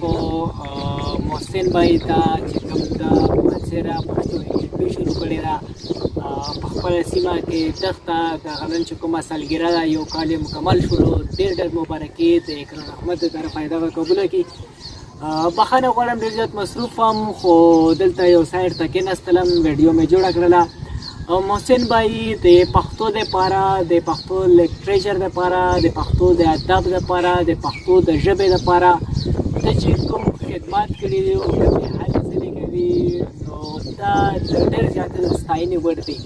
خو محسن بھائی ته چې کوم د منصره پښتو اکیډمي شروع کړې ده په خپله سیمه کې دغته د هغه نن چې کومه سالګرده ده یو کال یې مکمل شولو ډېر مبارکي د اکرام احمد د طرفه یې دغه قبوله کړي بخښنه غواړم ډېر زیات مصروف وم خو دلته یو سایډ ته کېناستلم ویډیو مې جوړه کړله محسن بھائی د پښتو دپاره د پښتو لټریچر دپاره د پښتو د ادب دپاره د پښتو د ژبې دپاره د چې کوم خدمات کړي دي او کومې هلې ځلې کوي نو دا ډېر زیات د ستاینې وړ دی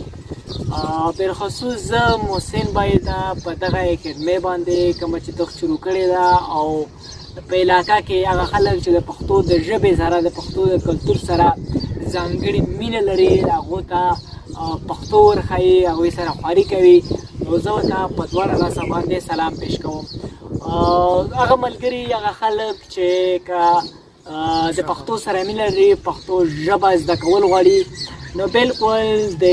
بالخصوص زه محسن بھائی ته په دغه اکیډمۍ باندې کومه چې دغه شروع کړې ده او په علاقه کې هغه خلک چې د پښتو د ژبې سره د پښتو د کلتور سره ځانګړې مینه لري هغو ته پښتو ورښایي هغوی سره خواري کوي نو زه ورته په دواړه لاسه باندې سلام پیش کوم هغه ملګري هغه خلک چې که د پښتو سره مینه لري پښتو ژبه زده کول غواړي نو بالکل د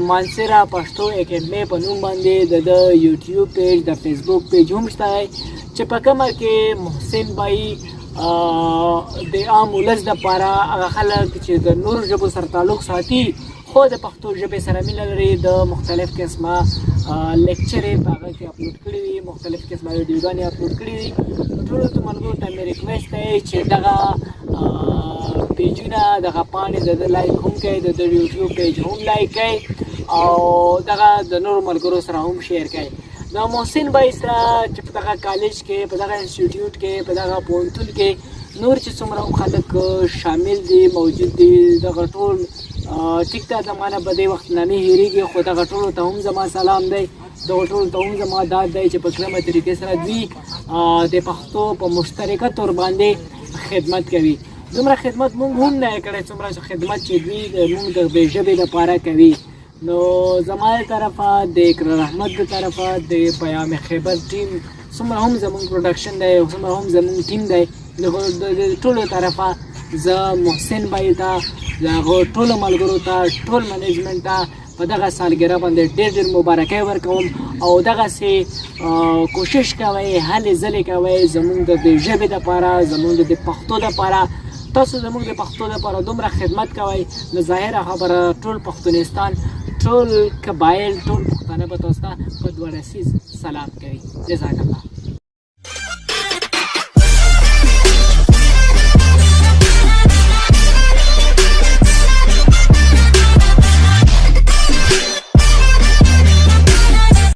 منصره پښتو اکیډمۍ په نوم باندې د یوټیوب پیج د فیسبوک پیج هم شته دی چې په کومه کې محسن بھائی د عام ولس دپاره هغه خلک چې د نورو ژبو سره تعلق ساتي خو د پښتو ژبې سره مینه لري د مختلف قسمه لیکچرې په هغه کې اپلوډ کړي دي مختلف قسمه ویډیوګانې اپلوډ کړي دي ټولو ته ملګرو ته مې ریکویسټ دی چې دغه پیجونه دغه پاڼې د ده لایک هم کوئ د یوټیوب پیج هم لایک کوئ او دغه د نورو ملګرو سره هم شیر کوئ د محسن بھائی سره چې په دغه کالج کې په دغه انسټیټیوټ کې په دغه پوهنتون کې نور چې څومره خلک شامل دي موجود دي دغه ټول ټیک ته زما نه په دې وخت نه نه هېرېږي خو دغه ټولو ته هم زما سلام دی دغه ټولو ته هم زما داد دی چې په کومه طریقې سره دوی د پښتو په مشترکه طور باندې خدمت کوي دومره خدمت مونږ هم نه یې کړی څومره خدمت چې دوی مونږ د ژبې لپاره کوي نو زما د طرفه د اکرام احمد د طرفه د پیام خیبر ټیم څومره هم زمونږ پروډکشن دی څومره هم زمونږ ټیم دی د ټولو طرفه زه محسن بھائی ته د هغو ټولو ملګرو ته ټول منیجمنټ ته په دغه سالګرده باندې ډېر ډېر مبارکۍ ورکوم او دغسې کوشش کوئ هلې ځلې کوئ زمونږ د ژبې دپاره زمونږ د پښتو دپاره تاسو زموږ د پښتو لپاره دومره خدمت کوئ نو ظاهره خبره ټول پښتونستان ټول قبایل ټول پښتانه به تاسو ته په دوه لسیز سلام کوي جزاک الله